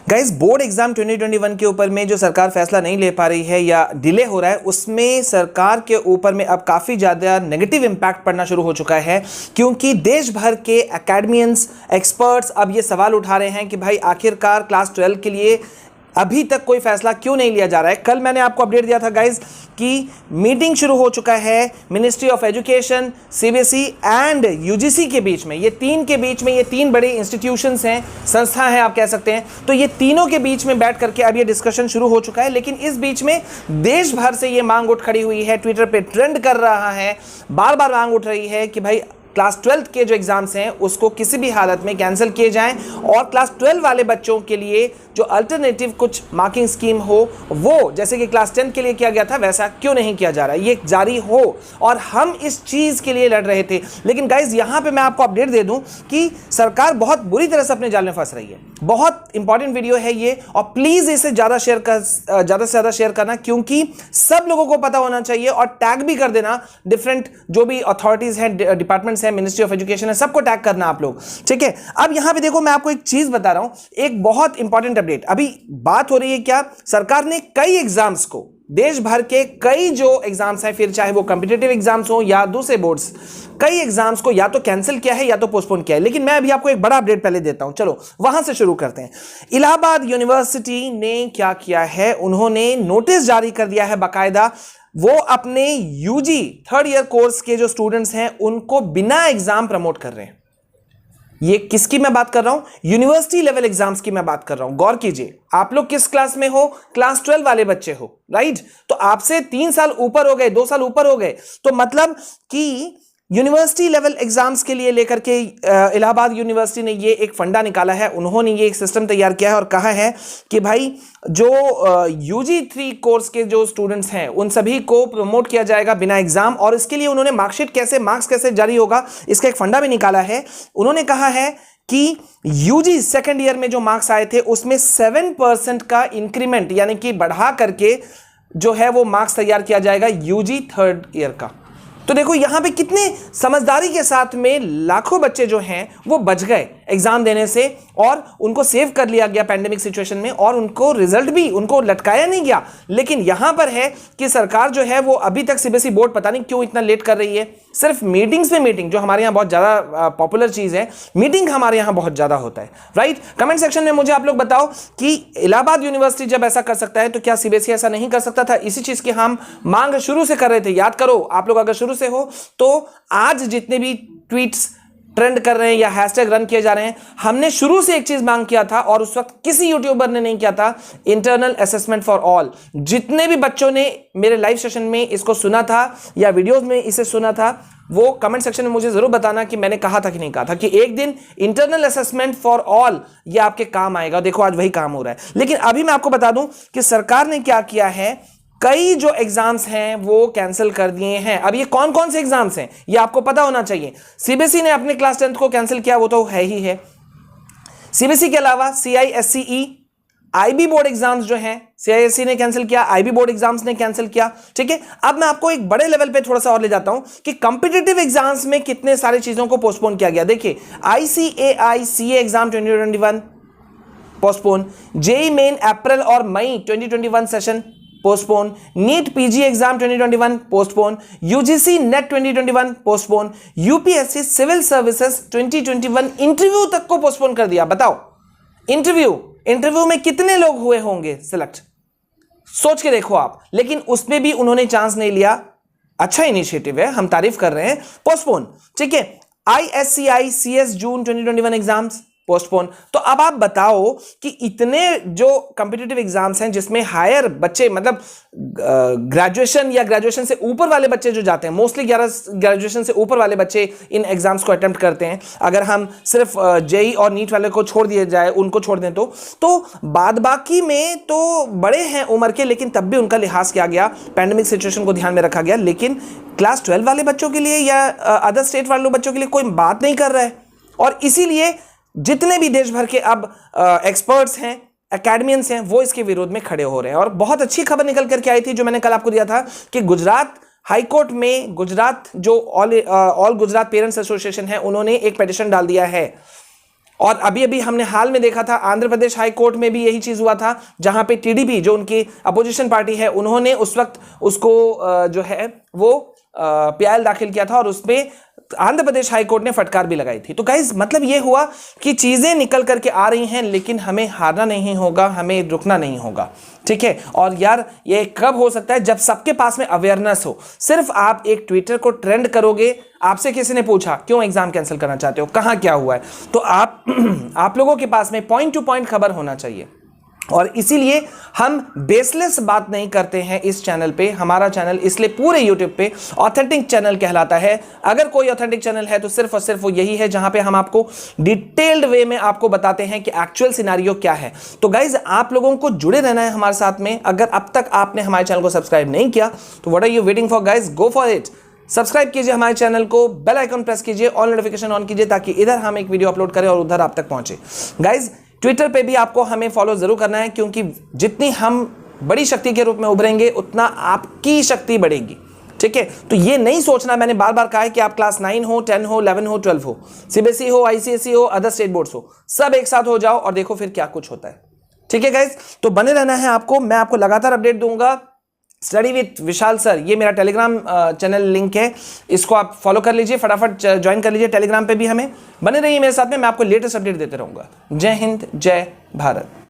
Guys, board exam 2021 के ऊपर में जो सरकार फैसला नहीं ले पा रही है या डिले हो रहा है, उसमें सरकार के ऊपर में अब काफ़ी ज़्यादा नेगेटिव इम्पैक्ट पड़ना शुरू हो चुका है, क्योंकि देश भर के एकेडमियंस, एक्सपर्ट्स अब ये सवाल उठा रहे हैं कि भाई आखिरकार क्लास 12 के लिए अभी तक कोई फैसला क्यों नहीं लिया जा रहा है। कल मैंने आपको अपडेट दिया था गाइज कि मीटिंग शुरू हो चुका है ministry of education, CBSE and UGC के बीच में। ये तीन बड़े इंस्टीट्यूशंस हैं, संस्था हैं आप कह सकते हैं। तो ये तीनों के बीच में बैठ करके अब ये डिस्कशन शुरू हो चुका है। लेकिन इस बीच में देश भर से ये मांग उठ खड़ी हुई है, ट्विटर पे ट्रेंड कर रहा है, बार बार मांग उठ रही है कि भाई क्लास 12 के जो एग्जाम्स हैं उसको किसी भी हालत में कैंसिल किए जाएं और क्लास 12 वाले बच्चों के लिए जो अल्टरनेटिव कुछ मार्किंग स्कीम हो, वो जैसे कि क्लास 10 के लिए किया गया था वैसा क्यों नहीं किया जा रहा है, ये जारी हो। और हम इस चीज़ के लिए लड़ रहे थे। लेकिन गाइज यहाँ पे मैं आपको अपडेट दे दूं कि सरकार बहुत बुरी तरह से अपने जाल में फंस रही है। बहुत इंपॉर्टेंट वीडियो है ये, और प्लीज़ इसे ज़्यादा से ज़्यादा शेयर करना, क्योंकि सब लोगों को पता होना चाहिए। और टैग भी कर देना डिफरेंट जो भी अथॉरिटीज़ हैं, डिपार्टमेंट्स हैं, मिनिस्ट्री ऑफ एजुकेशन है, सबको टैग करना आप लोग, ठीक है। अब यहां पे देखो, मैं आपको एक चीज बता रहा हूं, एक बहुत इंपॉर्टेंट अपडेट। अभी बात हो रही है क्या, सरकार ने कई एग्जाम्स को, देश भर के कई जो एग्जाम्स हैं, फिर चाहे वो कॉम्पिटिटिव एग्जाम्स हो या दूसरे बोर्ड्स, कई एग्जाम्स को या तो कैंसिल किया है या तो पोस्टपोन किया है। लेकिन मैं अभी आपको एक बड़ा अपडेट पहले देता हूं, चलो वहां से शुरू करते हैं। इलाहाबाद यूनिवर्सिटी ने क्या किया है, उन्होंने नोटिस जारी कर दिया है बाकायदा। वो अपने यूजी 3rd ईयर कोर्स के जो स्टूडेंट्स हैं उनको बिना एग्जाम प्रमोट कर रहे हैं। ये किसकी मैं बात कर रहा हूं, यूनिवर्सिटी लेवल एग्जाम्स की मैं बात कर रहा हूं। गौर कीजिए, आप लोग किस क्लास में हो, क्लास 12 वाले बच्चे हो, राइट। तो आपसे 3 साल ऊपर हो गए, 2 साल ऊपर हो गए, तो मतलब कि यूनिवर्सिटी लेवल एग्जाम्स के लिए लेकर के इलाहाबाद यूनिवर्सिटी ने ये एक फंडा निकाला है। उन्होंने ये एक सिस्टम तैयार किया है और कहा है कि भाई जो यूजी 3 कोर्स के जो स्टूडेंट्स हैं उन सभी को प्रमोट किया जाएगा बिना एग्जाम। और इसके लिए उन्होंने मार्क्स कैसे जारी होगा, इसका एक फंडा भी निकाला है। उन्होंने कहा है कि यूजी 2nd ईयर में जो मार्क्स आए थे उसमें 7% का इंक्रीमेंट, यानी कि बढ़ा करके जो है वो मार्क्स तैयार किया जाएगा यूजी 3rd ईयर का। तो देखो यहां पे कितने समझदारी के साथ में लाखों बच्चे जो हैं वो बच गए एग्जाम देने से, और उनको सेव कर लिया गया पैंडेमिक सिचुएशन में, और उनको रिजल्ट भी उनको लटकाया नहीं गया। लेकिन यहां पर है कि सरकार जो है वो अभी तक सीबीएसई बोर्ड पता नहीं क्यों इतना लेट कर रही है। सिर्फ मीटिंग्स में मीटिंग, जो हमारे यहां बहुत ज्यादा पॉपुलर चीज है, मीटिंग हमारे यहां बहुत ज्यादा होता है, राइट। कमेंट सेक्शन में मुझे आप लोग बताओ कि इलाहाबाद यूनिवर्सिटी जब ऐसा कर सकता है तो क्या सीबीएसई ऐसा नहीं कर सकता था। इसी चीज की हम मांग शुरू से कर रहे थे, याद करो। आप लोग अगर शुरू से हो तो आज जितने भी ट्वीट्स ट्रेंड कर रहे हैं या हैशटैग रन किए जा रहे हैं, हमने शुरू से एक चीज मांग किया था और उस वक्त किसी यूट्यूबर ने नहीं किया था, इंटरनल असेसमेंट फॉर ऑल। जितने भी बच्चों ने मेरे लाइव सेशन में इसको सुना था या वीडियोस में इसे सुना था, वो कमेंट सेक्शन में मुझे जरूर बताना कि मैंने कहा था कि नहीं कहा था कि एक दिन इंटरनल असेसमेंट फॉर ऑल ये आपके काम आएगा। देखो आज वही काम हो रहा है। लेकिन अभी मैं आपको बता दूं कि सरकार ने क्या किया है, कई जो एग्जाम्स हैं वो कैंसिल कर दिए हैं। अब ये कौन कौन से एग्जाम्स हैं ये आपको पता होना चाहिए। सीबीएसई ने अपने क्लास 10th को कैंसिल किया, वो तो है ही है। सीबीएसई के अलावा सीआईएससीई, आईबी बोर्ड एग्जाम्स जो हैं सीआईएससी ने कैंसिल किया, आईबी बोर्ड एग्जाम्स ने कैंसिल किया, ठीक है। अब मैं आपको एक बड़े लेवल पे थोड़ा सा और ले जाता हूं कि कॉम्पिटिटिव एग्जाम्स में कितने सारी चीजों को पोस्टपोन किया गया। देखिए, ICAI CA exam 2021 postpone, JEE Main अप्रैल और मई 2021 session postpone, NEET PG exam 2021 postpone, UGC NET 2021 postpone, UPSC civil services 2021 interview तक को पोस्टपोन कर दिया। बताओ, इंटरव्यू में कितने लोग हुए होंगे सिलेक्ट, सोच के देखो आप। लेकिन उसमें भी उन्होंने चांस नहीं लिया। अच्छा इनिशिएटिव है, हम तारीफ कर रहे हैं। पोस्टपोन, ठीक है। आईएससीआई सीएस जून 2021 एग्जाम्स पोस्टपोन। तो अब आप बताओ कि इतने जो कॉम्पिटिटिव एग्जाम्स हैं जिसमें हायर बच्चे, मतलब ग्रेजुएशन या ग्रेजुएशन से ऊपर वाले बच्चे जो जाते हैं, मोस्टली 11 ग्रेजुएशन से ऊपर वाले बच्चे इन एग्जाम्स को अटेम्प्ट करते हैं। अगर हम सिर्फ जेई और नीट वाले को छोड़ दिए जाए, उनको छोड़ दें तो बाद बाकी में तो बड़े हैं उम्र के, लेकिन तब भी उनका लिहाज किया गया, पैंडेमिक सिचुएशन को ध्यान में रखा गया। लेकिन क्लास 12 वाले बच्चों के लिए या अदर स्टेट वाले बच्चों के लिए कोई बात नहीं कर रहा है। और इसीलिए जितने भी देश भर के अब एक्सपर्ट्स हैं, एकेडमियंस हैं, वो इसके विरोध में खड़े हो रहे हैं। और बहुत अच्छी खबर निकल करके आई थी जो मैंने कल आपको दिया था कि गुजरात हाईकोर्ट में गुजरात जो ऑल गुजरात पेरेंट्स एसोसिएशन है, उन्होंने एक पिटीशन डाल दिया है और अभी अभी हमने हाल में देखा था आंध्र प्रदेश हाई कोर्ट में भी यही चीज हुआ था, जहां पे टीडीपी जो उनकी अपोजिशन पार्टी है, उन्होंने उस वक्त उसको जो है वो पीआईएल दाखिल किया था और उसमें आंध्र प्रदेश हाई कोर्ट ने फटकार भी लगाई थी। तो गाइस मतलब ये हुआ कि चीजें निकल करके आ रही हैं, लेकिन हमें हारना नहीं होगा, हमें रुकना नहीं होगा, ठीक है। और यार ये कब हो सकता है? जब सबके पास में अवेयरनेस हो। सिर्फ आप एक ट्विटर को ट्रेंड करोगे, आपसे किसी ने पूछा क्यों एग्जाम कैंसिल करना चाहते हो, कहां क्या हुआ है, तो आप लोगों के पास में पॉइंट टू पॉइंट खबर होना चाहिए। और इसीलिए हम बेसलेस बात नहीं करते हैं इस चैनल पे। हमारा चैनल इसलिए पूरे यूट्यूब पे ऑथेंटिक चैनल कहलाता है। अगर कोई ऑथेंटिक चैनल है तो सिर्फ और सिर्फ वो यही है, जहां पे हम आपको डिटेल्ड वे में आपको बताते हैं कि एक्चुअल सिनेरियो क्या है। तो गाइज आप लोगों को जुड़े रहना है हमारे साथ में। अगर अब तक आपने हमारे चैनल को सब्सक्राइब नहीं किया तो what are you waiting for guys, go for it. Subscribe कीजिए हमारे चैनल को, बेल आइकन प्रेस कीजिए, ऑल नोटिफिकेशन ऑन कीजिए, ताकि इधर हम एक वीडियो अपलोड करें और उधर आप तक पहुंचे। गाइज ट्विटर पे भी आपको हमें फॉलो जरूर करना है, क्योंकि जितनी हम बड़ी शक्ति के रूप में उभरेंगे उतना आपकी शक्ति बढ़ेगी, ठीक है। तो ये नहीं सोचना, मैंने बार बार कहा है कि आप क्लास 9 हो, 10 हो, 11 हो, 12 हो, सीबीएसई हो, आईसीएसई हो, अदर स्टेट बोर्ड्स हो, सब एक साथ हो जाओ और देखो फिर क्या कुछ होता है, ठीक है गाइज। तो बने रहना है आपको, मैं आपको लगातार अपडेट दूंगा। स्टडी विथ विशाल सर, ये मेरा टेलीग्राम चैनल लिंक है, इसको आप फॉलो कर लीजिए, फटाफट ज्वाइन कर लीजिए टेलीग्राम पे भी। हमें बने रहिए मेरे साथ में, मैं आपको लेटेस्ट अपडेट देते रहूंगा। जय हिंद, जय भारत।